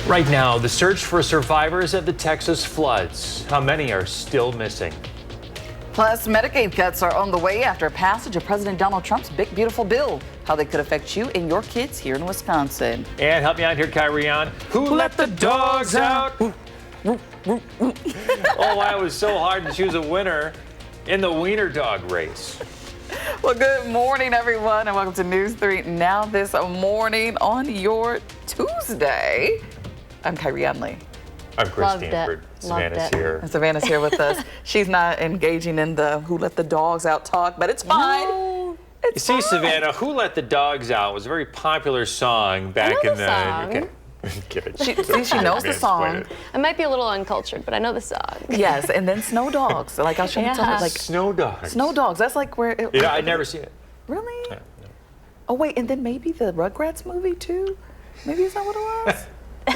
Right now, the search for survivors of the Texas floods. How many are still missing? Plus, Medicaid cuts are on the way after passage of President Donald Trump's big, beautiful bill. How they could affect you and your kids here in Wisconsin. And help me out here, Kyrian. Who let the dogs out? Oh, why it was so hard to choose a winner in the wiener dog race. Well, good morning, everyone, and welcome to News 3 Now this morning on your Tuesday. I'm Kyrian Lee. I'm Chris Stanford. Savannah's here. And Savannah's here with us. She's not engaging in the who let the dogs out talk, but it's fine. No. You see, Savannah, Who Let the Dogs Out was a very popular song back in the... Song. Okay. She knows the song. I might be a little uncultured, but I know the song. Yes, and then Snow Dogs. Like I'll show you like Snow Dogs. Snow Dogs. That's like where. I'd never seen it. Really? No. Oh wait, and then maybe the Rugrats movie too. Maybe is that what it was?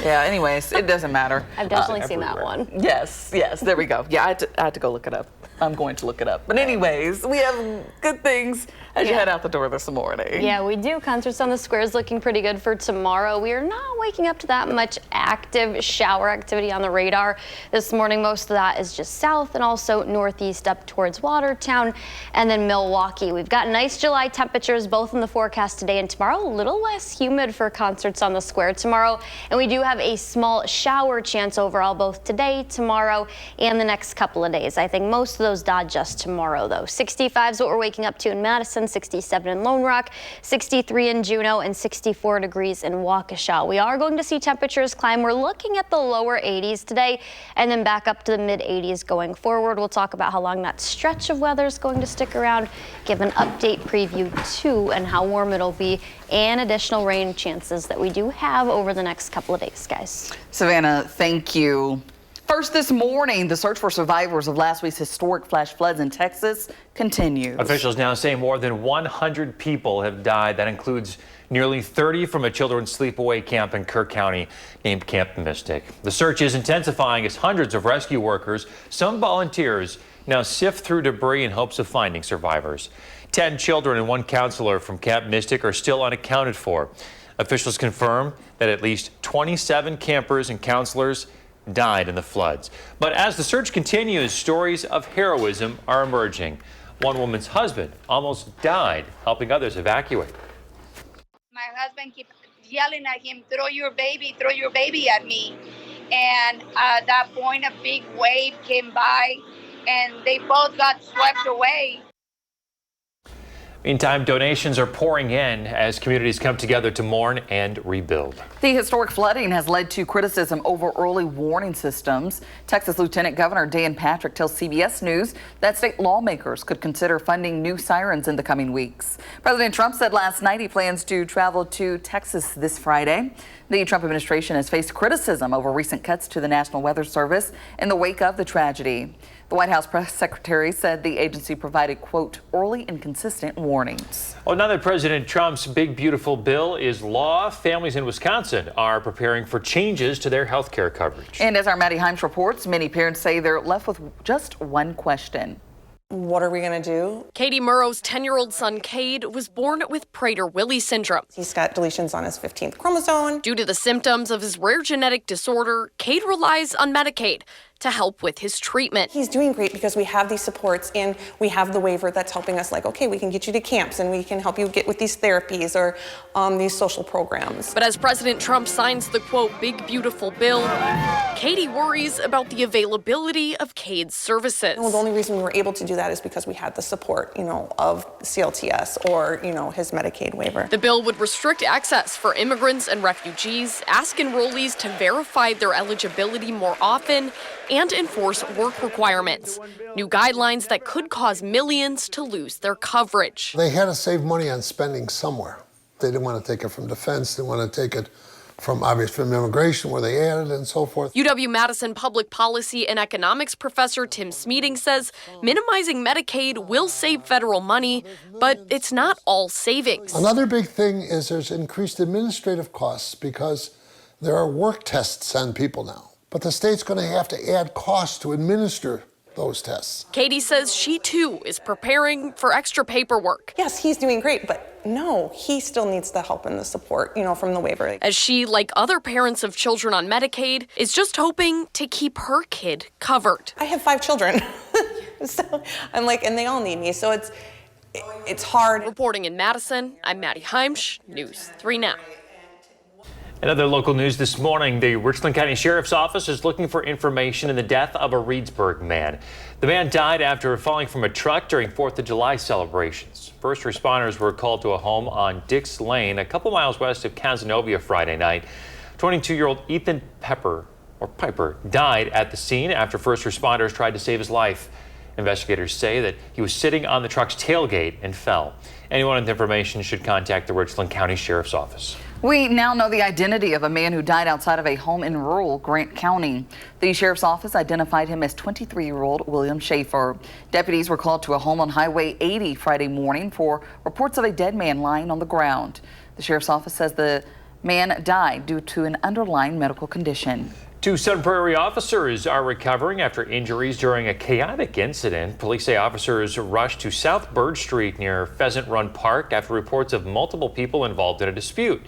Yeah. Anyways, it doesn't matter. I've definitely seen that one. Yes. There we go. Yeah, I had to go look it up. I'm going to look it up. But anyways, we have good things as you head out the door this morning. Yeah, we do. Concerts on the Square is looking pretty good for tomorrow. We are not waking up to that much active shower activity on the radar this morning. Most of that is just south and also northeast up towards Watertown and then Milwaukee. We've got nice July temperatures both in the forecast today and tomorrow. A little less humid for Concerts on the Square tomorrow. And we do have a small shower chance overall both today, tomorrow, and the next couple of days. I think most of those dodge us tomorrow, though. 65 is what we're waking up to in Madison, 67 in Lone Rock, 63 in Juneau, and 64 degrees in Waukesha. We are going to see temperatures climb. We're looking at the lower 80s today and then back up to the mid 80s going forward. We'll talk about how long that stretch of weather is going to stick around, give an update preview too, and how warm it'll be, and additional rain chances that we do have over the next couple of days, guys. Savannah, thank you. First this morning, the search for survivors of last week's historic flash floods in Texas continues. Officials now say more than 100 people have died. That includes nearly 30 from a children's sleepaway camp in Kirk County named Camp Mystic. The search is intensifying as hundreds of rescue workers, some volunteers, now sift through debris in hopes of finding survivors. 10 children and one counselor from Camp Mystic are still unaccounted for. Officials confirm that at least 27 campers and counselors died in the floods. But as the search continues, stories of heroism are emerging. One woman's husband almost died helping others evacuate. My husband kept yelling at him, throw your baby at me. And at that point, a big wave came by and they both got swept away. Meantime, donations are pouring in as communities come together to mourn and rebuild. The historic flooding has led to criticism over early warning systems. Texas Lieutenant Governor Dan Patrick tells CBS News that state lawmakers could consider funding new sirens in the coming weeks. President Trump said last night he plans to travel to Texas this Friday. The Trump administration has faced criticism over recent cuts to the National Weather Service in the wake of the tragedy. The White House press secretary said the agency provided, quote, early and consistent warnings. Well, now that President Trump's big, beautiful bill is law, families in Wisconsin are preparing for changes to their health care coverage. And as our Maddie Himes reports, many parents say they're left with just one question. What are we going to do? Katie Murrow's 10-year-old son, Cade, was born with Prader-Willi syndrome. He's got deletions on his 15th chromosome. Due to the symptoms of his rare genetic disorder, Cade relies on Medicaid to help with his treatment. He's doing great because we have these supports and we have the waiver that's helping us, like, okay, we can get you to camps and we can help you get with these therapies or these social programs. But as President Trump signs the, quote, big, beautiful bill, Katie worries about the availability of Cade's services. Well, the only reason we were able to do that is because we had the support, of CLTS or, his Medicaid waiver. The bill would restrict access for immigrants and refugees, ask enrollees to verify their eligibility more often, and enforce work requirements. New guidelines that could cause millions to lose their coverage. They had to save money on spending somewhere. They didn't want to take it from defense. They want to take it from immigration, where they added and so forth. UW-Madison public policy and economics professor Tim Smeating says minimizing Medicaid will save federal money, but it's not all savings. Another big thing is there's increased administrative costs because there are work tests on people now. But the state's going to have to add costs to administer those tests. Katie says she too is preparing for extra paperwork. Yes, he's doing great, but no, he still needs the help and the support, from the waiver. As she, like other parents of children on Medicaid, is just hoping to keep her kid covered. I have 5 children, so I'm like, and they all need me, so it's hard. Reporting in Madison, I'm Maddie Heimsch, News 3 Now. In other local news this morning, the Richland County Sheriff's Office is looking for information in the death of a Reedsburg man. The man died after falling from a truck during 4th of July celebrations. First responders were called to a home on Dix Lane, a couple miles west of Cazenovia Friday night. 22-year-old Ethan Piper died at the scene after first responders tried to save his life. Investigators say that he was sitting on the truck's tailgate and fell. Anyone with information should contact the Richland County Sheriff's Office. We now know the identity of a man who died outside of a home in rural Grant County. The sheriff's office identified him as 23-year-old William Schaefer. Deputies were called to a home on Highway 80 Friday morning for reports of a dead man lying on the ground. The sheriff's office says the man died due to an underlying medical condition. 2 Sun Prairie officers are recovering after injuries during a chaotic incident. Police say officers rushed to South Bird Street near Pheasant Run Park after reports of multiple people involved in a dispute.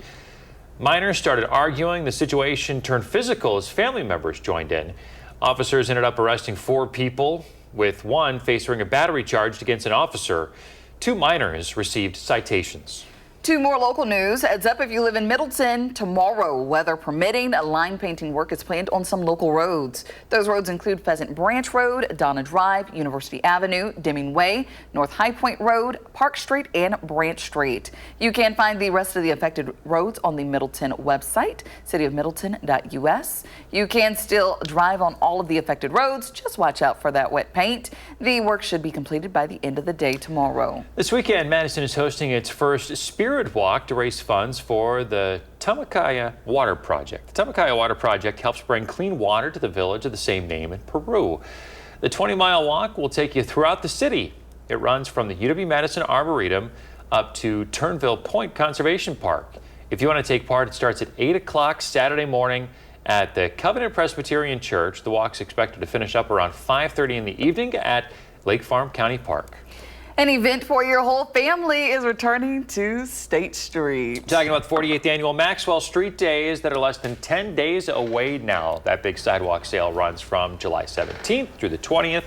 Minors started arguing. The situation turned physical as family members joined in. Officers ended up arresting 4 people, with one facing a battery charge against an officer. 2 minors received citations. 2 more local news. Heads up if you live in Middleton. Tomorrow, weather permitting, line painting work is planned on some local roads. Those roads include Pheasant Branch Road, Donna Drive, University Avenue, Deming Way, North High Point Road, Park Street, and Branch Street. You can find the rest of the affected roads on the Middleton website, cityofmiddleton.us. You can still drive on all of the affected roads. Just watch out for that wet paint. The work should be completed by the end of the day tomorrow. This weekend, Madison is hosting its first Spirit Walk to raise funds for the Tamacaya Water Project. The Tamacaya Water Project helps bring clean water to the village of the same name in Peru. The 20-mile walk will take you throughout the city. It runs from the UW-Madison Arboretum up to Turnville Point Conservation Park. If you want to take part, it starts at 8 o'clock Saturday morning at the Covenant Presbyterian Church. The walk's expected to finish up around 5:30 in the evening at Lake Farm County Park. An event for your whole family is returning to State Street. Talking about the 48th annual Maxwell Street Days that are less than 10 days away now. That big sidewalk sale runs from July 17th through the 20th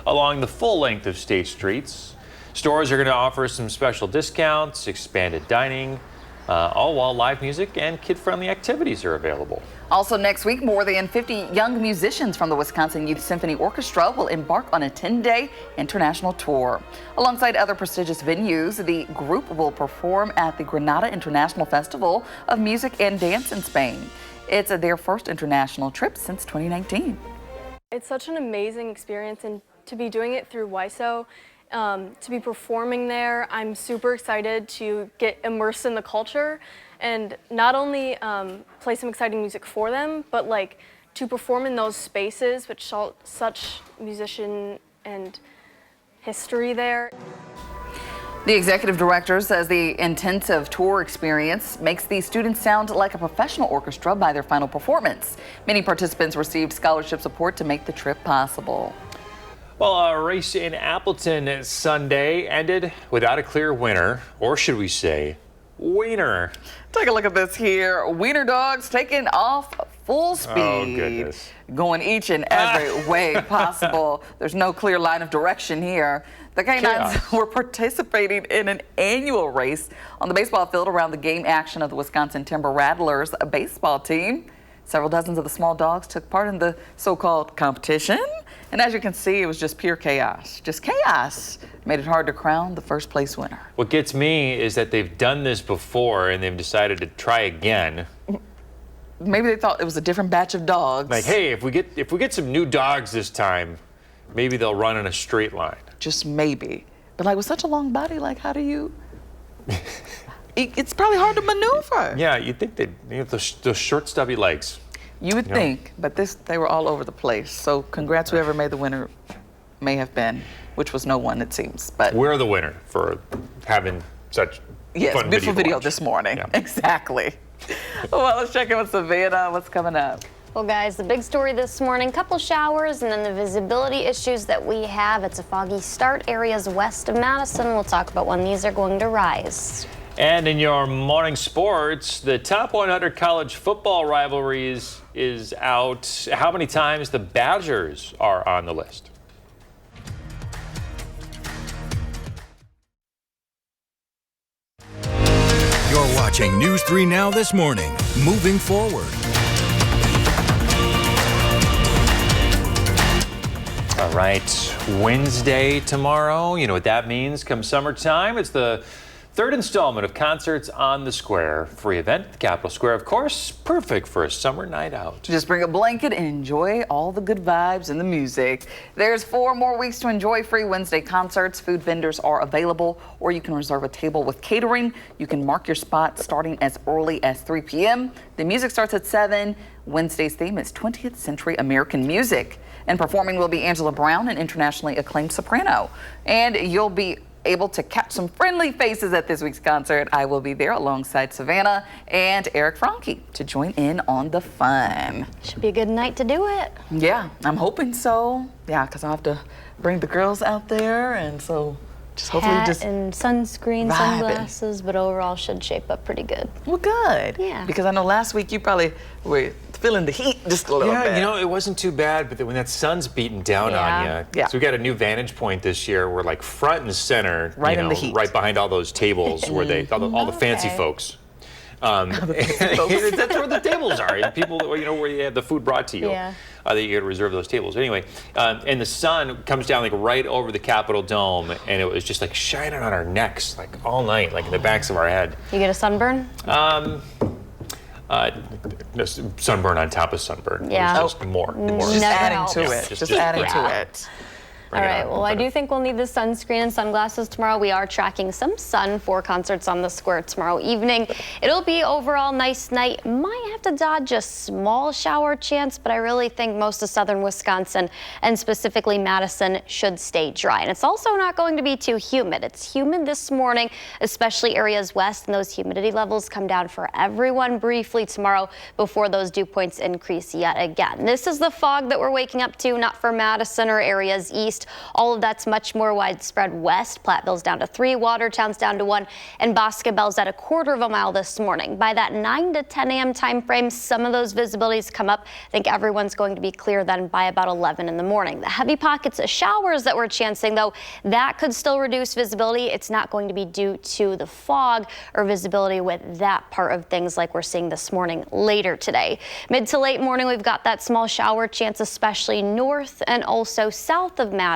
along the full length of State Streets. Stores are going to offer some special discounts, expanded dining, all while live music and kid-friendly activities are available. Also next week, more than 50 young musicians from the Wisconsin Youth Symphony Orchestra will embark on a 10-day international tour. Alongside other prestigious venues, the group will perform at the Granada International Festival of Music and Dance in Spain. It's their first international trip since 2019. It's such an amazing experience, and to be doing it through WISO, to be performing there, I'm super excited to get immersed in the culture and not only play some exciting music for them, but to perform in those spaces which show such musician and history there. The executive director says the intensive tour experience makes the students sound like a professional orchestra by their final performance. Many participants received scholarship support to make the trip possible. Well, a race in Appleton Sunday ended without a clear winner, or should we say, wiener. Take a look at this here. Wiener dogs taking off full speed. Oh, goodness. Going each and every way possible. There's no clear line of direction here. The canines were participating in an annual race on the baseball field around the game action of the Wisconsin Timber Rattlers baseball team. Several dozens of the small dogs took part in the so-called competition. And as you can see, it was just pure chaos. Just chaos. Made it hard to crown the first place winner. What gets me is that they've done this before and they've decided to try again. Maybe they thought it was a different batch of dogs. Like, hey, if we get some new dogs this time, maybe they'll run in a straight line. Just maybe. But with such a long body, how do you... It's probably hard to maneuver. Yeah, you'd think they'd have those short, stubby legs. You would think, but they were all over the place. So congrats whoever made the winner may have been, which was no one, it seems. But we're the winner for having such fun beautiful video watch. this morning. Yeah. Exactly. Well, let's check in with Savannah. What's coming up? Well, guys, the big story this morning, couple showers and then the visibility issues that we have. It's a foggy start, areas west of Madison. We'll talk about when these are going to rise. And in your morning sports, the top 100 college football rivalries is out. How many times the Badgers are on the list? You're watching News 3 Now this morning. Moving forward. All right, Wednesday tomorrow. You know what that means. Come summertime, it's the third installment of Concerts on the Square. Free event at the Capitol Square, of course. Perfect for a summer night out. Just bring a blanket and enjoy all the good vibes and the music. There's 4 more weeks to enjoy free Wednesday concerts. Food vendors are available, or you can reserve a table with catering. You can mark your spot starting as early as 3 p.m. The music starts at 7. Wednesday's theme is 20th century American music. And performing will be Angela Brown, an internationally acclaimed soprano. And you'll be able to catch some friendly faces at this week's concert. I will be there alongside Savannah and Eric Franke to join in on the fun. Should be a good night to do it. Yeah, I'm hoping so. Yeah, because I'll have to bring the girls out there, and so just hopefully Hat and sunscreen, vibing. Sunglasses, but overall should shape up pretty good. Well, good. Yeah. Because I know last week you probably were feeling the heat just a little bit. Yeah, you know, it wasn't too bad, but then when that sun's beating down on you. Yeah. So we got a new vantage point this year. We're like front and center, Right you in know, the heat. right behind all those tables where they, all the fancy Okay. folks. That's where the tables are. And people, you know, where you have the food brought to you. Yeah. That you got to reserve those tables. Anyway, and the sun comes down like right over the Capitol Dome, and it was just like shining on our necks like all night, like in the backs of our head. You get a sunburn? Sunburn on top of sunburn. Yeah. It was just more. Just Never adding helps. to Yeah, it. just- Just just adding bring to it it. All right, well, I do think we'll need the sunscreen and sunglasses tomorrow. We are tracking some sun for Concerts on the Square tomorrow evening. It'll be overall nice night. Might have to dodge a small shower chance, but I really think most of southern Wisconsin and specifically Madison should stay dry. And it's also not going to be too humid. It's humid this morning, especially areas west, and those humidity levels come down for everyone briefly tomorrow before those dew points increase yet again. This is the fog that we're waking up to, not for Madison or areas east. All of that's much more widespread west. Platteville's down to 3, Watertown's down to 1, and Boscobel's at 1/4 of a mile this morning. By that 9 to 10 a.m. time frame, some of those visibilities come up. I think everyone's going to be clear then by about 11 in the morning. The heavy pockets of showers that we're chancing, though, that could still reduce visibility. It's not going to be due to the fog or visibility with that part of things like we're seeing this morning later today. Mid to late morning, we've got that small shower chance, especially north and also south of Madison.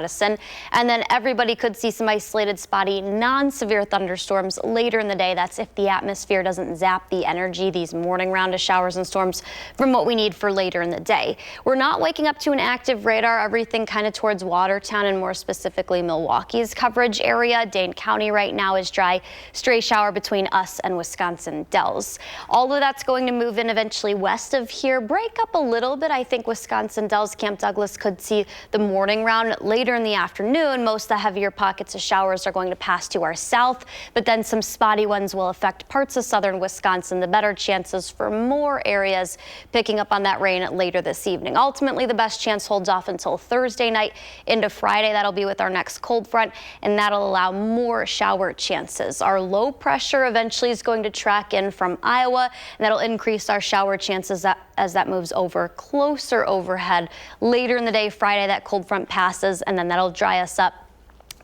And then everybody could see some isolated spotty non-severe thunderstorms later in the day. That's if the atmosphere doesn't zap the energy, these morning round of showers and storms, from what we need for later in the day. We're not waking up to an active radar. Everything kind of towards Watertown and more specifically Milwaukee's coverage area. Dane County right now is dry. Stray shower between us and Wisconsin Dells. All of that's going to move in eventually west of here. Break up a little bit. I think Wisconsin Dells, Camp Douglas could see the morning round later in the afternoon. Most of the heavier pockets of showers are going to pass to our south, but then some spotty ones will affect parts of southern Wisconsin. The better chances for more areas picking up on that rain later this evening. Ultimately, the best chance holds off until Thursday night into Friday. That'll be with our next cold front, and that'll allow more shower chances. Our low pressure eventually is going to track in from Iowa, and that'll increase our shower chances as that moves over closer overhead. Later in the day, Friday, that cold front passes, and then that'll dry us up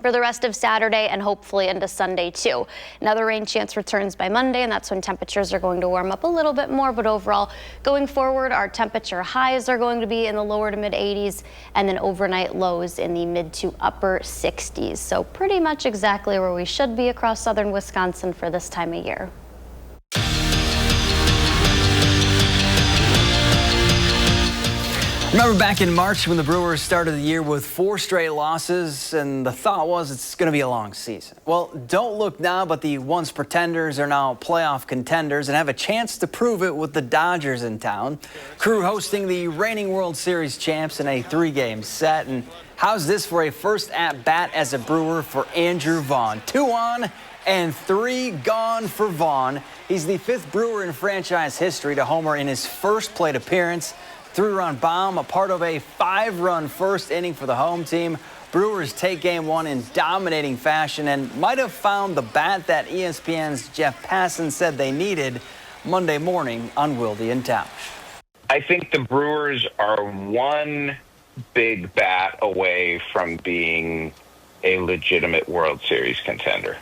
for the rest of Saturday and hopefully into Sunday too. Another rain chance returns by Monday, and that's when temperatures are going to warm up a little bit more. But overall, going forward, our temperature highs are going to be in the lower to mid 80s, and then overnight lows in the mid to upper 60s. So pretty much exactly where we should be across southern Wisconsin for this time of year. Remember back in March when the Brewers started the year with 4 straight losses, and the thought was it's going to be a long season. Well, don't look now, but the once pretenders are now playoff contenders and have a chance to prove it with the Dodgers in town. Crew hosting the reigning World Series champs in a 3-game set. And how's this for a first at-bat as a Brewer for Andrew Vaughn? 2 on and 3 gone for Vaughn. He's the 5th Brewer in franchise history to homer in his first plate appearance. 3-run bomb, a part of a 5-run first inning for the home team. Brewers take game 1 in dominating fashion and might have found the bat that ESPN's Jeff Passan said they needed Monday morning on Wilde and Tausch. I think the Brewers are one big bat away from being a legitimate World Series contender.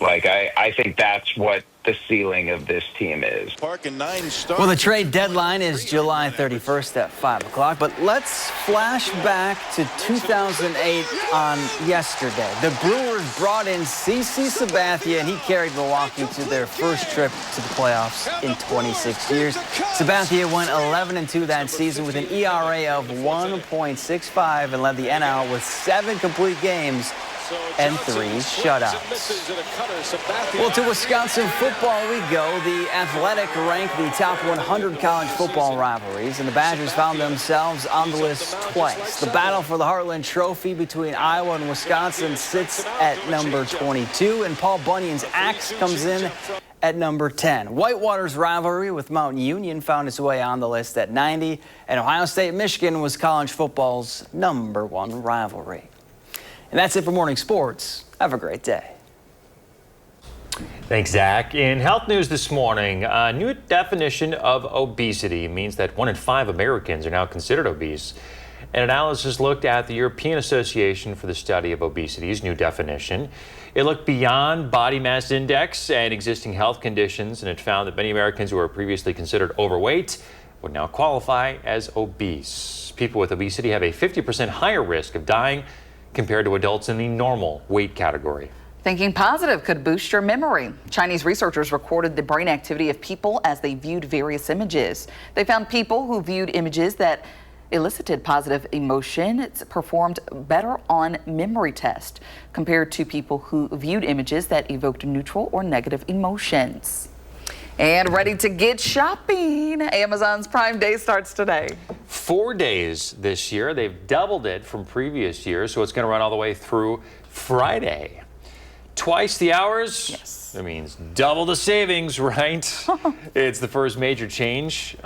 Like, I think that's what the ceiling of this team is. Well, the trade deadline is July 31st at 5 o'clock, but let's flash back to 2008 on yesterday. The Brewers brought in CC Sabathia, and he carried Milwaukee to their first trip to the playoffs in 26 years. Sabathia went 11-2 that season with an ERA of 1.65 and led the NL with 7 complete games and 3 shutouts. Well, to Wisconsin football we go. The Athletic ranked the top 100 college football rivalries, and the Badgers found themselves on the list twice. The battle for the Heartland Trophy between Iowa and Wisconsin sits at number 22, and Paul Bunyan's Axe comes in at number 10. Whitewater's rivalry with Mount Union found its way on the list at 90, and Ohio State-Michigan was college football's #1 rivalry. And that's it for morning sports. Have a great day. Thanks, Zach. In health news this morning, a new definition of obesity means that 1 in 5 Americans are now considered obese. An analysis looked at the European Association for the Study of Obesity's new definition. It looked beyond body mass index and existing health conditions, and it found that many Americans who were previously considered overweight would now qualify as obese. People with obesity have a 50% higher risk of dying compared to adults in the normal weight category. Thinking positive could boost your memory. Chinese researchers recorded the brain activity of people as they viewed various images. They found people who viewed images that elicited positive emotions performed better on memory tests compared to people who viewed images that evoked neutral or negative emotions. And ready to get shopping. Amazon's Prime Day starts today. 4 days this year. They've doubled it from previous years, so it's going to run all the way through Friday. Twice the hours. Yes. That means double the savings, right? It's the first major change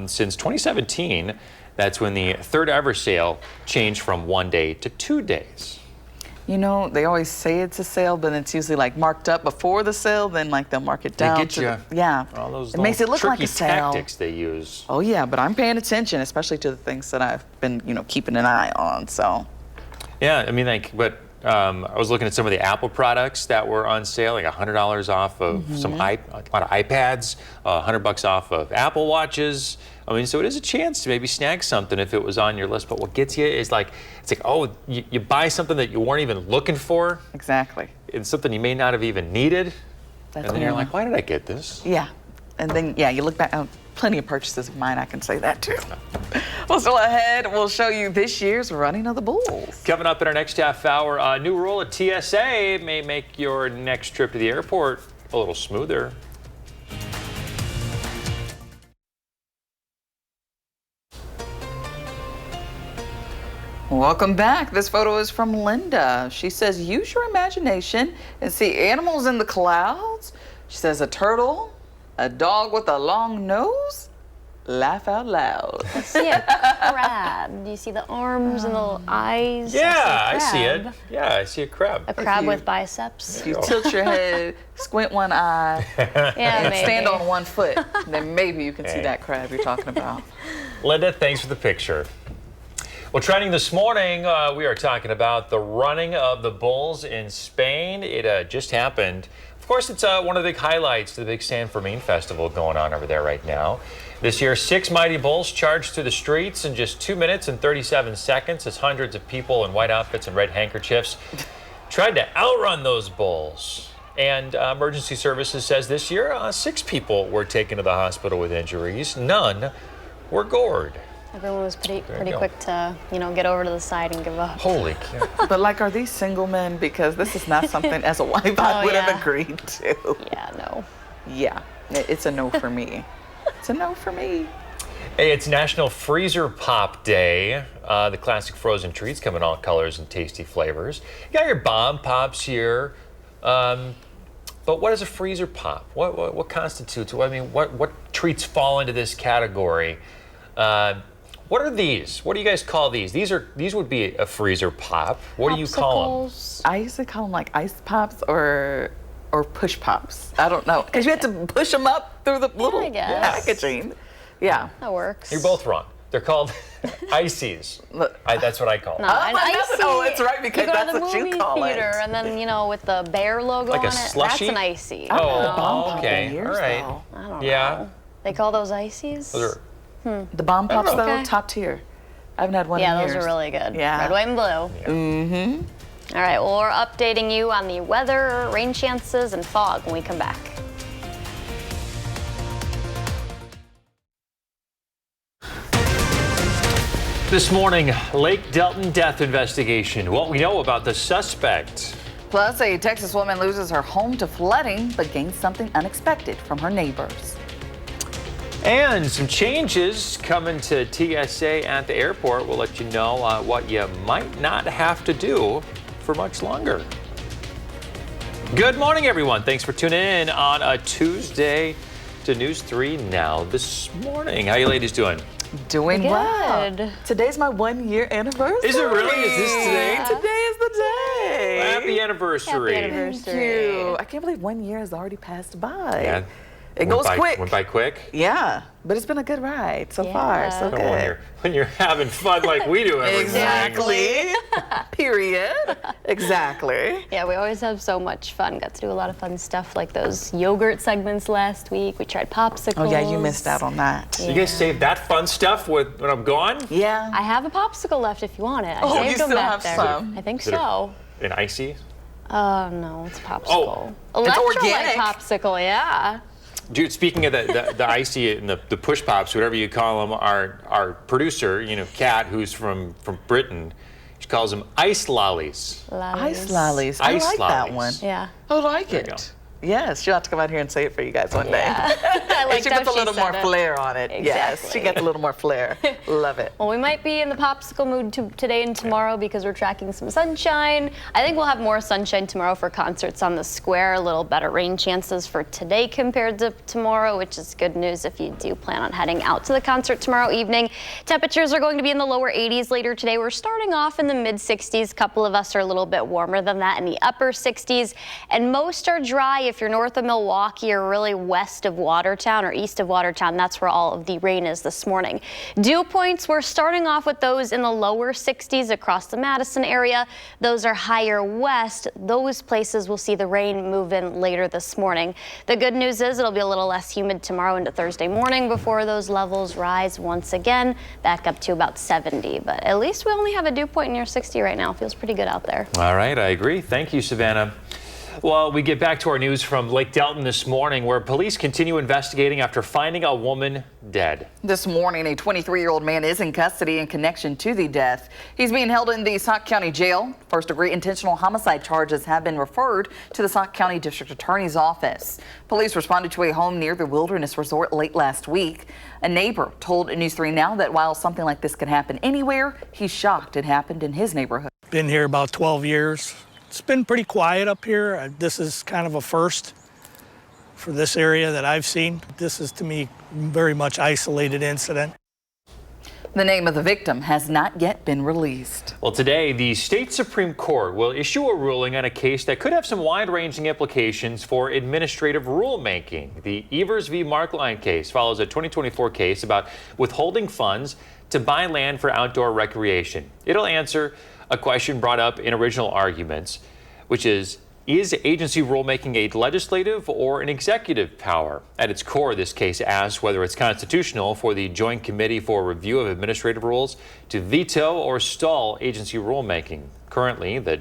since 2017. That's when the third ever sale changed from 1 day to 2 days. You know, they always say it's a sale, but it's usually like marked up before the sale, then like they'll mark it down. They get you. Yeah. All those it makes it look like a sale. tactics they use. Oh yeah, but I'm paying attention, especially to the things that I've been, keeping an eye on. So. Yeah, I mean, I was looking at some of the Apple products that were on sale, like $100 off of a lot of iPads, $100 off of Apple Watches. I mean, so it is a chance to maybe snag something if it was on your list. But what gets you is you buy something that you weren't even looking for. Exactly. It's something you may not have even needed. And then you're like, why did I get this? Yeah. And then, you look back, plenty of purchases of mine, I can say that too. Well, still ahead, we'll show you this year's running of the bulls. Coming up in our next half hour, a new rule at TSA may make your next trip to the airport a little smoother. Welcome back. This photo is from Linda. She says, use your imagination and see animals in the clouds. She says, a turtle, a dog with a long nose. Laugh out loud. I see a crab. Do you see the arms and the little eyes? Yeah, I see it. Yeah, I see a crab. A crab with biceps. If you tilt your head, squint one eye, and stand on one foot, then maybe you can see that crab you're talking about. Linda, thanks for the picture. Well, trending this morning, we are talking about the running of the bulls in Spain. It just happened. Of course, it's one of the big highlights to the big San Fermin festival going on over there right now. This year, 6 mighty bulls charged through the streets in just 2 minutes and 37 seconds as hundreds of people in white outfits and red handkerchiefs tried to outrun those bulls. And emergency services says this year, 6 people were taken to the hospital with injuries. None were gored. Everyone was pretty quick to, get over to the side and give up. Holy cow. But are these single men? Because this is not something as a wife I would have agreed to. Yeah, no. Yeah, it's a no for me. It's a no for me. Hey, it's National Freezer Pop Day. The classic frozen treats come in all colors and tasty flavors. You got your bomb pops here. But what is a freezer pop? What constitutes? What treats fall into this category? What are these? What do you guys call these? These would be a freezer pop. What do you call them? I used to call them like ice pops or push pops. I don't know, because you had to push them up through the little packaging. Yeah, that works. You're both wrong. They're called ices. That's what I call them. No, an icy, oh, it's right, because you go that's to the what you movie call theater, it. and then, you know, with the bear logo Like a on it, slushie? that's an icy. Oh, okay. Years, All right. though. I don't Yeah. know. They call those ices? Those are, The bomb pops, though, Okay. top tier. I haven't had one in Yeah, years. those are really good. Yeah. Red, white, and blue. Mm-hmm. All right, well, we're updating you on the weather, rain chances, and fog when we come back. This morning, Lake Delton death investigation. What we know about the suspect. Plus, a Texas woman loses her home to flooding, but gains something unexpected from her neighbors. And some changes coming to TSA at the airport. We'll let you know what you might not have to do for much longer. Good morning, everyone. Thanks for tuning in on a Tuesday to News 3 Now this morning. How you ladies doing? Doing well. Good. Today's my 1 year anniversary. Is it really? Is this today? Today is the day. Happy anniversary. Happy Thank anniversary. you. I can't believe 1 year has already passed by. Yeah. It goes quick. Went by quick. Yeah, but it's been a good ride so far. So Yeah. good. When you're having fun like we do every morning. Exactly. Period. Exactly. Yeah, we always have so much fun. Got to do a lot of fun stuff like those yogurt segments last week. We tried popsicles. Oh yeah, you missed out on that. You guys save that fun stuff when I'm gone? Yeah. I have a popsicle left if you want it. I Oh, saved you them still back have there. some? I think Is it so. An icy? No, it's popsicle. Oh, it's Electrolyte organic. popsicle, yeah. Dude, speaking of the icy and the push pops, whatever you call them, our producer, Kat, who's from Britain, she calls them ice lollies. Ice lollies. I Ice like that lollies. one. Yeah. I like There you go. it. Yes, she'll have to come out here and say it for you guys one day. I And liked she how puts a little said more it. flair on it. Yes, she Exactly. gets a little more flair. Love it. Well, we might be in the popsicle mood today and tomorrow because we're tracking some sunshine. I think we'll have more sunshine tomorrow for concerts on the square. A little better rain chances for today compared to tomorrow, which is good news if you do plan on heading out to the concert tomorrow evening. Temperatures are going to be in the lower 80s later today. We're starting off in the mid 60s. A couple of us are a little bit warmer than that in the upper 60s. And most are dry if you're north of Milwaukee or really west of Watertown or east of Watertown. That's where all of the rain is this morning. Dew points, we're starting off with those in the lower 60s across the Madison area. Those are higher west. Those places will see the rain move in later this morning. The good news is it'll be a little less humid tomorrow into Thursday morning before those levels rise once again back up to about 70. But at least we only have a dew point near 60 right now. Feels pretty good out there. All right, I agree. Thank you, Savannah. Well, we get back to our news from Lake Delton this morning, where police continue investigating after finding a woman dead. This morning, a 23-year-old man is in custody in connection to the death. He's being held in the Sauk County Jail. First-degree intentional homicide charges have been referred to the Sauk County District Attorney's Office. Police responded to a home near the Wilderness Resort late last week. A neighbor told News 3 Now that while something like this could happen anywhere, he's shocked it happened in his neighborhood. Been here about 12 years. It's been pretty quiet up here. This is kind of a first for this area that I've seen. This is, to me, very much isolated incident. The name of the victim has not yet been released. Well, today, the state Supreme Court will issue a ruling on a case that could have some wide-ranging implications for administrative rulemaking. The Evers v. Markline case follows a 2024 case about withholding funds to buy land for outdoor recreation. It'll answer a question brought up in original arguments, which is agency rulemaking a legislative or an executive power? At its core, this case asks whether it's constitutional for the Joint Committee for Review of Administrative Rules to veto or stall agency rulemaking. Currently, the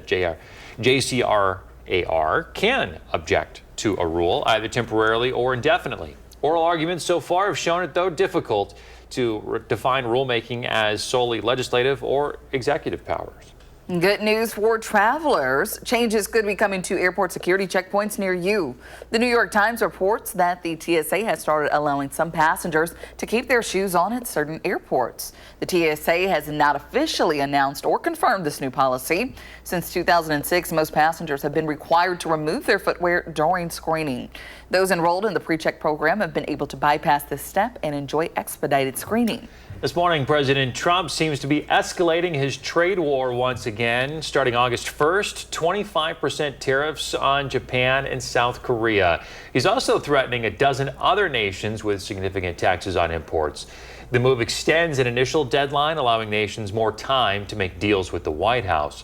JCRAR can object to a rule either temporarily or indefinitely. Oral arguments so far have shown it, though, difficult to define rulemaking as solely legislative or executive powers. Good news for travelers. Changes could be coming to airport security checkpoints near you. The New York Times reports that the TSA has started allowing some passengers to keep their shoes on at certain airports. The TSA has not officially announced or confirmed this new policy. Since 2006, most passengers have been required to remove their footwear during screening. Those enrolled in the pre-check program have been able to bypass this step and enjoy expedited screening. This morning, President Trump seems to be escalating his trade war once again. Starting August 1st, 25% tariffs on Japan and South Korea. He's also threatening a dozen other nations with significant taxes on imports. The move extends an initial deadline, allowing nations more time to make deals with the White House.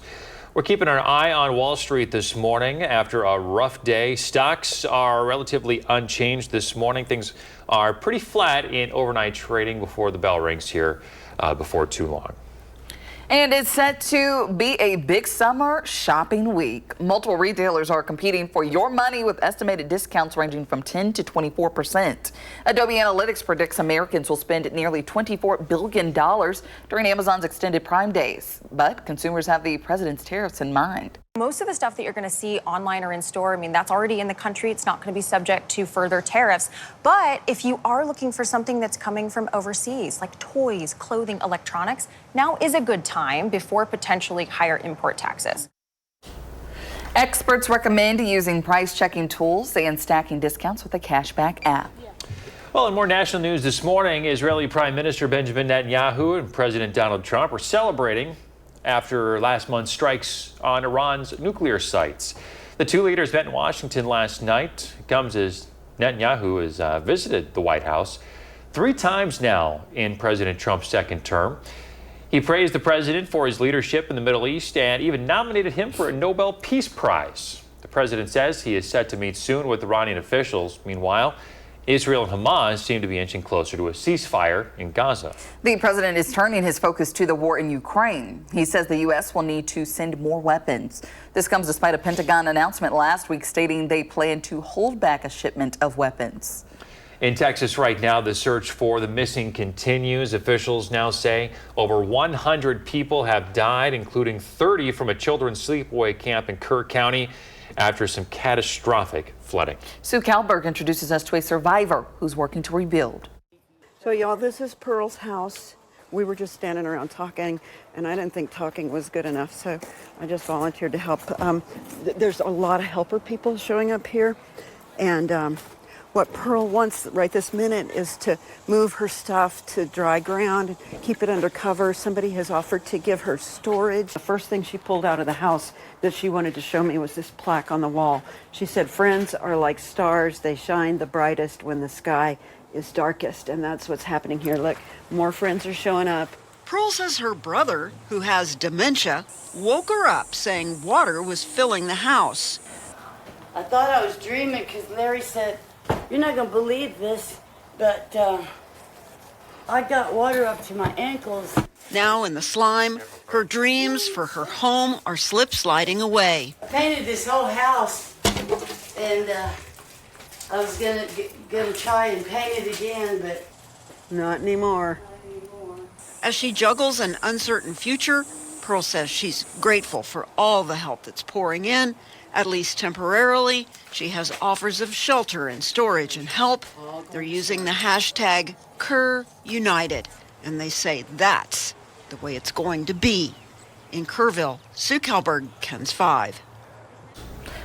We're keeping our eye on Wall Street this morning after a rough day. Stocks are relatively unchanged this morning. Things are pretty flat in overnight trading before the bell rings here before too long. And it's set to be a big summer shopping week. Multiple retailers are competing for your money with estimated discounts ranging from 10 to 24%. Adobe Analytics predicts Americans will spend nearly $24 billion during Amazon's extended Prime Days. But consumers have the president's tariffs in mind. Most of the stuff that you're going to see online or in store, I mean, that's already in the country. It's not going to be subject to further tariffs. But if you are looking for something that's coming from overseas, like toys, clothing, electronics, now is a good time before potentially higher import taxes. Experts recommend using price-checking tools and stacking discounts with a cashback app. Well, in more national news this morning, Israeli Prime Minister Benjamin Netanyahu and President Donald Trump are celebrating after last month's strikes on Iran's nuclear sites. The two leaders met in Washington last night. It comes as Netanyahu has visited the White House 3 times now in President Trump's second term. He praised the president for his leadership in the Middle East and even nominated him for a Nobel Peace Prize. The president says he is set to meet soon with Iranian officials. Meanwhile, Israel and Hamas seem to be inching closer to a ceasefire in Gaza. The president is turning his focus to the war in Ukraine. He says the U.S. will need to send more weapons. This comes despite a Pentagon announcement last week stating they plan to hold back a shipment of weapons. In Texas right now, the search for the missing continues. Officials now say over 100 people have died, including 30 from a children's sleepaway camp in Kerr County after some catastrophic flooding. Sue Kalberg introduces us to a survivor who's working to rebuild. So y'all, this is Pearl's house. We were just standing around talking, and I didn't think talking was good enough, so I just volunteered to help. There's a lot of helper people showing up here, and what Pearl wants right this minute is to move her stuff to dry ground, keep it under cover. Somebody has offered to give her storage. The first thing she pulled out of the house that she wanted to show me was this plaque on the wall. She said, "Friends are like stars. They shine the brightest when the sky is darkest." And that's what's happening here. Look, more friends are showing up. Pearl says her brother, who has dementia, woke her up saying water was filling the house. I thought I was dreaming because Larry said, "You're not going to believe this, but I got water up to my ankles." Now in the slime, her dreams for her home are slip sliding away. I painted this whole house, and I was gonna try and paint it again, but not anymore. As she juggles an uncertain future, Pearl says she's grateful for all the help that's pouring in. At least temporarily, she has offers of shelter and storage and help. They're using the hashtag #KerrUnited, and they say that's the way it's going to be. In Kerrville, Sue Kalberg, KENS 5.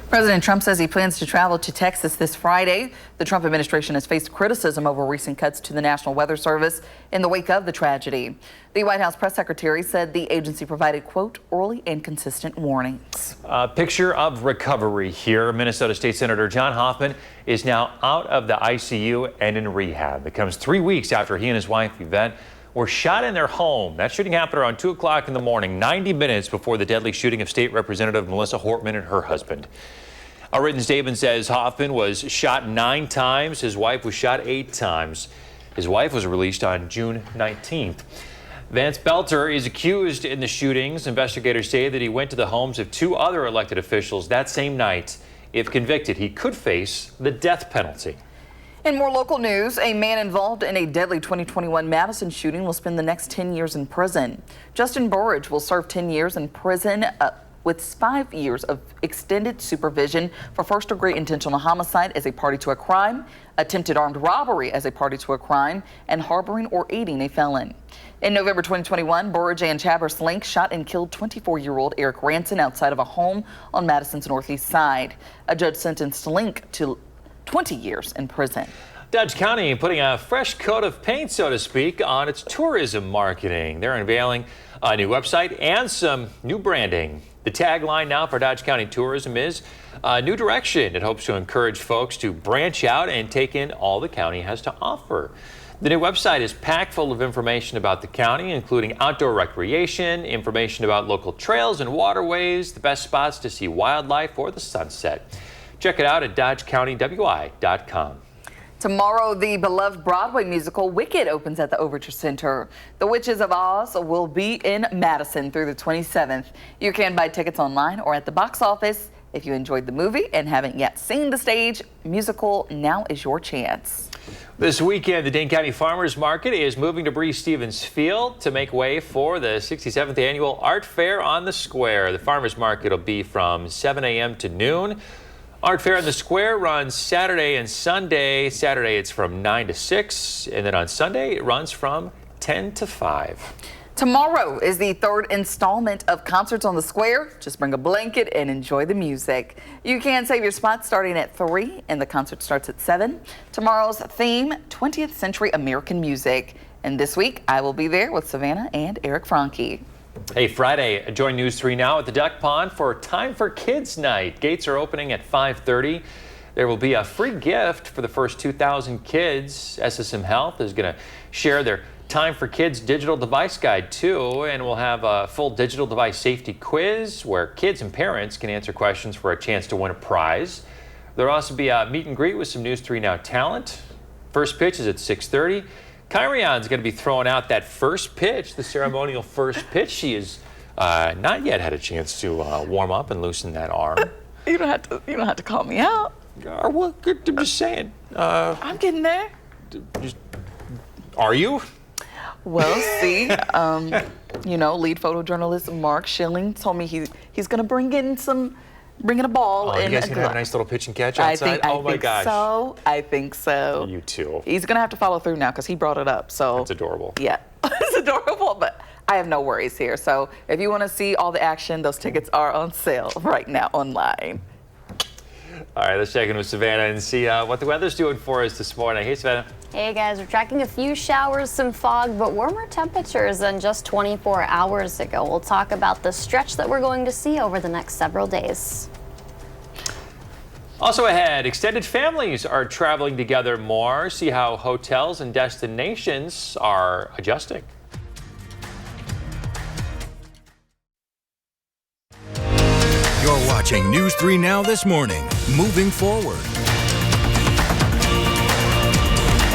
President Trump says he plans to travel to Texas this Friday. The Trump administration has faced criticism over recent cuts to the National Weather Service in the wake of the tragedy. The White House press secretary said the agency provided, quote, early and consistent warnings. A picture of recovery here. Minnesota State Senator John Hoffman is now out of the ICU and in rehab. It comes 3 weeks after he and his wife, Yvette, were shot in their home. That shooting happened around 2 o'clock in the morning, 90 minutes before the deadly shooting of State Representative Melissa Hortman and her husband. A written statement says Hoffman was shot 9 times. His wife was shot 8 times. His wife was released on June 19th. Vance Belter is accused in the shootings. Investigators say that he went to the homes of 2 other elected officials that same night. If convicted, he could face the death penalty. In more local news, a man involved in a deadly 2021 Madison shooting will spend the next 10 years in prison. Justin Burridge will serve 10 years in prison with 5 years of extended supervision for first-degree intentional homicide as a party to a crime, attempted armed robbery as a party to a crime, and harboring or aiding a felon. In November 2021, Burridge and Chabers Link shot and killed 24-year-old Eric Ranson outside of a home on Madison's northeast side. A judge sentenced Link to 20 years in prison. Dodge County putting a fresh coat of paint, so to speak, on its tourism marketing. They're unveiling a new website and some new branding. The tagline now for Dodge County Tourism is New Direction. It hopes to encourage folks to branch out and take in all the county has to offer. The new website is packed full of information about the county, including outdoor recreation, information about local trails and waterways, the best spots to see wildlife or the sunset. Check it out at dodgecountywi.com. Tomorrow, the beloved Broadway musical Wicked opens at the Overture Center. The Witches of Oz will be in Madison through the 27th. You can buy tickets online or at the box office. If you enjoyed the movie and haven't yet seen the stage musical, now is your chance. This weekend, the Dane County Farmers Market is moving to Bree Stevens Field to make way for the 67th Annual Art Fair on the Square. The Farmers Market will be from 7 a.m. to noon. Art Fair on the Square runs Saturday and Sunday. Saturday it's from 9 to 6, and then on Sunday it runs from 10 to 5. Tomorrow is the third installment of Concerts on the Square. Just bring a blanket and enjoy the music. You can save your spot starting at 3, and the concert starts at 7. Tomorrow's theme, 20th Century American Music. And this week, I will be there with Savannah and Eric Franke. Hey, Friday, join News 3 Now at the Duck Pond for Time for Kids Night. Gates are opening at 5:30. There will be a free gift for the first 2,000 kids. SSM Health is going to share their Time for Kids digital device guide too, and we'll have a full digital device safety quiz where kids and parents can answer questions for a chance to win a prize. There'll also be a meet and greet with some News 3 Now talent. First pitch is at 6:30. Kyrion's going to be throwing out that first pitch, the ceremonial first pitch. She has not yet had a chance to warm up and loosen that arm. You don't have to call me out. Well, I'm just saying. I'm getting there. Are you? Well, see, lead photojournalist Mark Schilling told me he's going to bring in a ball. Oh, you guys can have a nice little pitch and catch outside? Oh my gosh. I think so. You too. He's going to have to follow through now because he brought it up. So that's adorable. Yeah, it's adorable, but I have no worries here. So if you want to see all the action, those tickets are on sale right now online. All right, let's check in with Savannah and see what the weather's doing for us this morning. Hey, Savannah. Hey guys, we're tracking a few showers, some fog, but warmer temperatures than just 24 hours ago. We'll talk about the stretch that we're going to see over the next several days. Also ahead, extended families are traveling together more. See how hotels and destinations are adjusting. You're watching News 3 Now this morning. Moving forward.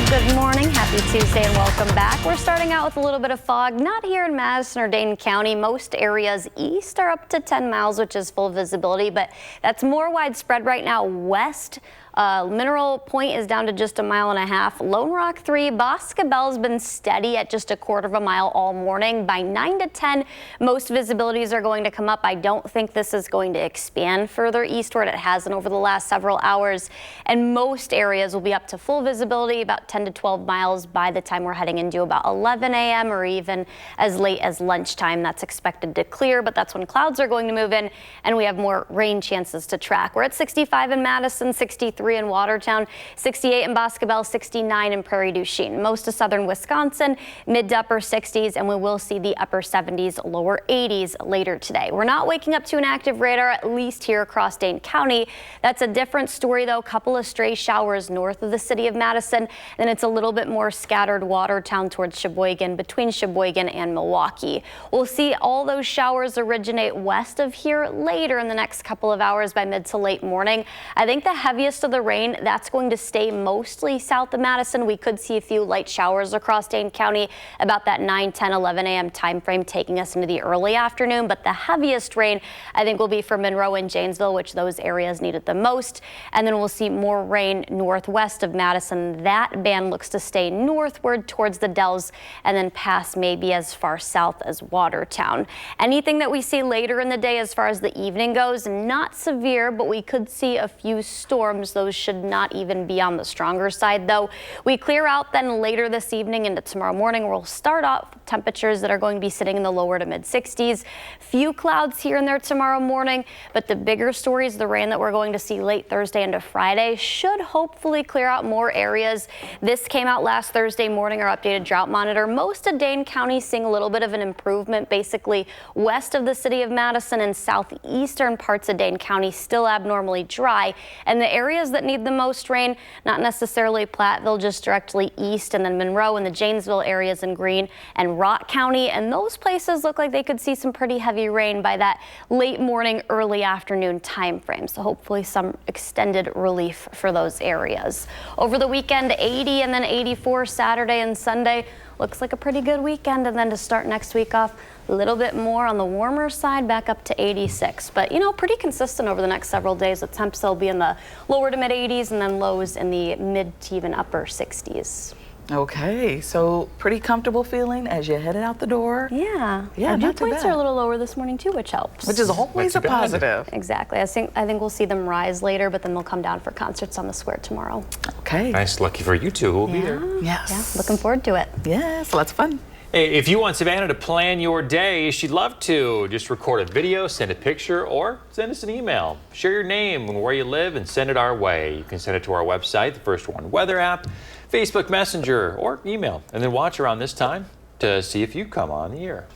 Good morning, happy Tuesday and welcome back. We're starting out with a little bit of fog, not here in Madison or Dane County. Most areas east are up to 10 miles, which is full visibility, but that's more widespread right now west. Mineral Point is down to just 1.5 miles. Lone Rock 3, Boscobel's been steady at just 1/4 mile all morning. By 9 to 10, most visibilities are going to come up. I don't think this is going to expand further eastward. It hasn't over the last several hours. And most areas will be up to full visibility about 10 to 12 miles by the time we're heading into about 11 a.m. or even as late as lunchtime. That's expected to clear, but that's when clouds are going to move in and we have more rain chances to track. We're at 65 in Madison, 63 in Watertown, 68 in Boscobel, 69 in Prairie du Chien. Most of southern Wisconsin, mid to upper 60s, and we will see the upper 70s, lower 80s later today. We're not waking up to an active radar, at least here across Dane County. That's a different story, though. A couple of stray showers north of the city of Madison, and it's a little bit more scattered Watertown towards Sheboygan, between Sheboygan and Milwaukee. We'll see all those showers originate west of here later in the next couple of hours by mid to late morning. I think the heaviest of the rain, that's going to stay mostly south of Madison. We could see a few light showers across Dane County about that 9, 10, 11 a.m. time frame, taking us into the early afternoon. But the heaviest rain, I think, will be for Monroe and Janesville, which those areas need it the most. And then we'll see more rain northwest of Madison. That band looks to stay northward towards the Dells and then pass maybe as far south as Watertown. Anything that we see later in the day as far as the evening goes, not severe, but we could see a few storms. Those should not even be on the stronger side, though. We clear out then later this evening into tomorrow morning. We'll start off with temperatures that are going to be sitting in the lower to mid 60s. Few clouds here and there tomorrow morning, but the bigger story is the rain that we're going to see late Thursday into Friday should hopefully clear out more areas. This came out last Thursday morning, our updated drought monitor. Most of Dane County seeing a little bit of an improvement, basically west of the city of Madison and southeastern parts of Dane County still abnormally dry. And the areas that need the most rain, not necessarily Platteville, just directly east, and then Monroe and the Janesville areas in green, and Rott County. And those places look like they could see some pretty heavy rain by that late morning, early afternoon time frame. So hopefully some extended relief for those areas. Over the weekend, 80 and then 84 Saturday and Sunday. Looks like a pretty good weekend, and then to start next week off, a little bit more on the warmer side, back up to 86. But, you know, pretty consistent over the next several days. The temps will be in the lower to mid 80s and then lows in the mid to even upper 60s. Okay, so pretty comfortable feeling as you headed out the door. Yeah, Yeah, our dew not too points bad. are a little lower this morning too, which helps. Which is always a positive. Exactly. I think we'll see them rise later, but then they'll come down for concerts on the square tomorrow. Okay. Nice, lucky for you two who will be there. Yes. Yeah, looking forward to it. Yes, lots of fun. Hey, if you want Savannah to plan your day, she'd love to. Just record a video, send a picture, or send us an email. Share your name and where you live and send it our way. You can send it to our website, the First One Weather app, Facebook Messenger, or email, and then watch around this time to see if you come on the air.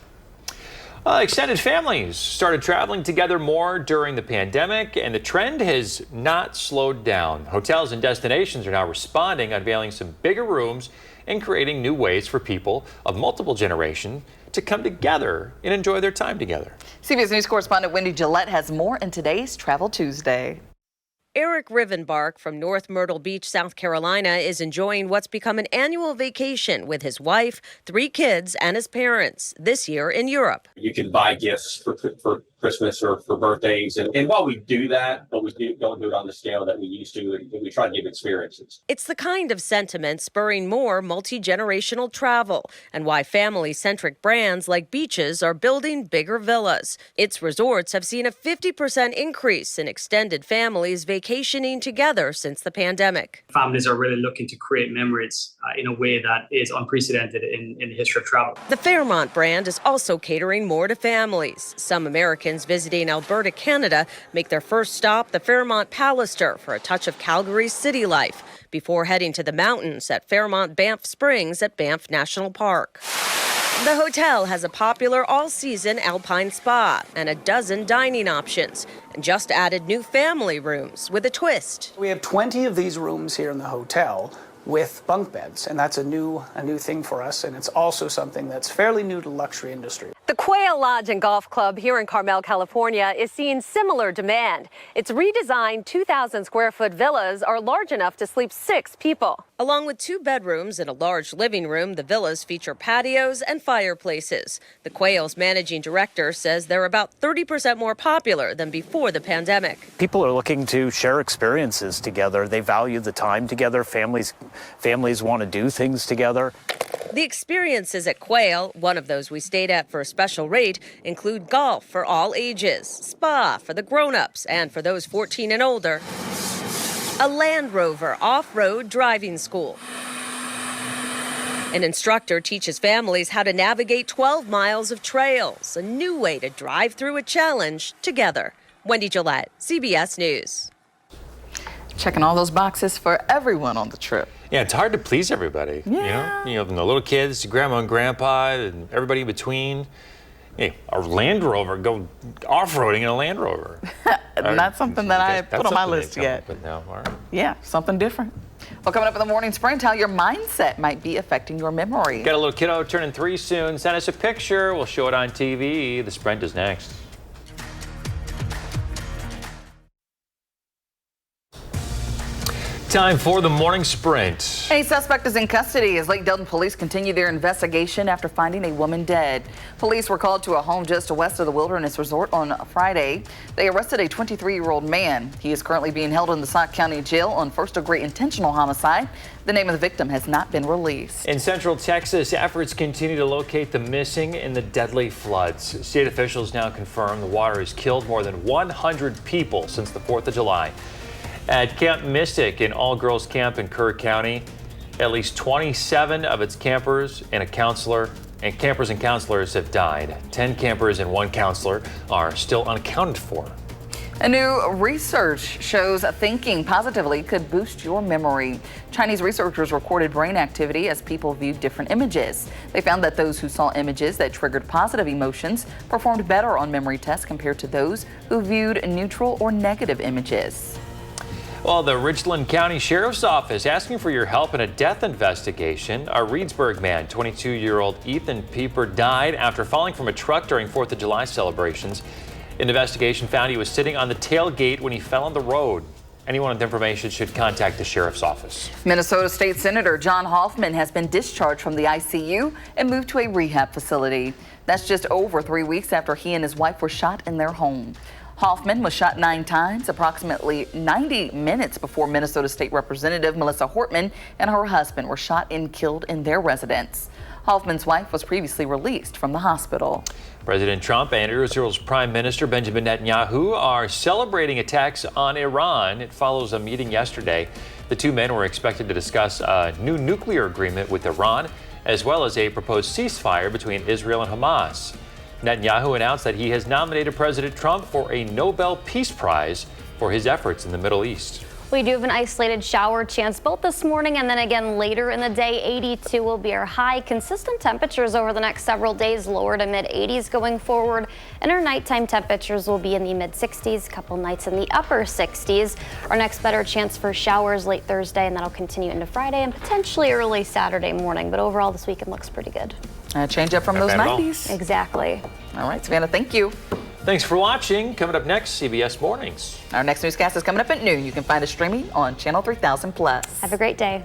Extended families started traveling together more during the pandemic, and the trend has not slowed down. Hotels and destinations are now responding, unveiling some bigger rooms and creating new ways for people of multiple generations to come together and enjoy their time together. CBS News correspondent Wendy Gillette has more in today's Travel Tuesday. Eric Rivenbark from North Myrtle Beach, South Carolina, is enjoying what's become an annual vacation with his wife, 3 kids, and his parents, this year in Europe. You can buy gifts for Christmas or for birthdays. And while we do that, but we don't do it on the scale that we used to, and we try to give experiences. It's the kind of sentiment spurring more multi-generational travel and why family-centric brands like Beaches are building bigger villas. Its resorts have seen a 50% increase in extended families vacationing together since the pandemic. Families are really looking to create memories in a way that is unprecedented in the history of travel. The Fairmont brand is also catering more to families. Some Americans visiting Alberta, Canada, make their first stop the Fairmont Pallister for a touch of Calgary's city life before heading to the mountains at Fairmont Banff Springs at Banff National Park. The hotel has a popular all-season alpine spa and a dozen dining options, and just added new family rooms with a twist. We have 20 of these rooms here in the hotel with bunk beds, and that's a new thing for us, and it's also something that's fairly new to the luxury industry. The Quail Lodge and Golf Club here in Carmel, California is seeing similar demand. Its redesigned 2,000-square-foot villas are large enough to sleep 6 people. Along with 2 bedrooms and a large living room, the villas feature patios and fireplaces. The Quail's managing director says they're about 30% more popular than before the pandemic. People are looking to share experiences together. They value the time together. Families want to do things together. The experiences at Quail, one of those we stayed at for a special rate, include golf for all ages, spa for the grown-ups and for those 14 and older, a Land Rover off-road driving school. An instructor teaches families how to navigate 12 miles of trails, a new way to drive through a challenge together. Wendy Gillette, CBS News. Checking all those boxes for everyone on the trip. Yeah, it's hard to please everybody. Yeah. You know, from the little kids to grandma and grandpa and everybody in between. Hey, a Land Rover, go off-roading in a Land Rover. Not something that I put on my list yet. But no, all right. Yeah, something different. Well, coming up in the morning sprint, how your mindset might be affecting your memory. Got a little kiddo turning 3 soon. Send us a picture. We'll show it on TV. The sprint is next. Time for the morning sprint. A suspect is in custody as Lake Delton police continue their investigation after finding a woman dead. Police were called to a home just west of the Wilderness Resort on Friday. They arrested a 23-year-old man. He is currently being held in the Sauk County Jail on first-degree intentional homicide. The name of the victim has not been released. In Central Texas, efforts continue to locate the missing in the deadly floods. State officials now confirm the water has killed more than 100 people since the 4th of July. At Camp Mystic, an all-girls camp in Kerr County, at least 27 of its campers and campers and counselors have died. 10 campers and 1 counselor are still unaccounted for. A new research shows thinking positively could boost your memory. Chinese researchers recorded brain activity as people viewed different images. They found that those who saw images that triggered positive emotions performed better on memory tests compared to those who viewed neutral or negative images. Well, the Richland County Sheriff's Office asking for your help in a death investigation. A Reedsburg man, 22-year-old Ethan Pieper, died after falling from a truck during 4th of July celebrations. An investigation found he was sitting on the tailgate when he fell on the road. Anyone with information should contact the Sheriff's Office. Minnesota State Senator John Hoffman has been discharged from the ICU and moved to a rehab facility. That's just over 3 weeks after he and his wife were shot in their home. Hoffman was shot 9 times, approximately 90 minutes before Minnesota State Representative Melissa Hortman and her husband were shot and killed in their residence. Hoffman's wife was previously released from the hospital. President Trump and Israel's Prime Minister Benjamin Netanyahu are celebrating attacks on Iran. It follows a meeting yesterday. The two men were expected to discuss a new nuclear agreement with Iran, as well as a proposed ceasefire between Israel and Hamas. Netanyahu announced that he has nominated President Trump for a Nobel Peace Prize for his efforts in the Middle East. We do have an isolated shower chance both this morning and then again later in the day. 82 will be our high. Consistent temperatures over the next several days, lower to mid 80s going forward. And our nighttime temperatures will be in the mid 60s, a couple nights in the upper 60s. Our next better chance for showers late Thursday, and that'll continue into Friday and potentially early Saturday morning. But overall, this weekend looks pretty good. Change up from those 90s. Exactly. All right, Savannah, thank you. Thanks for watching. Coming up next, CBS Mornings. Our next newscast is coming up at noon. You can find us streaming on Channel 3000+. Have a great day.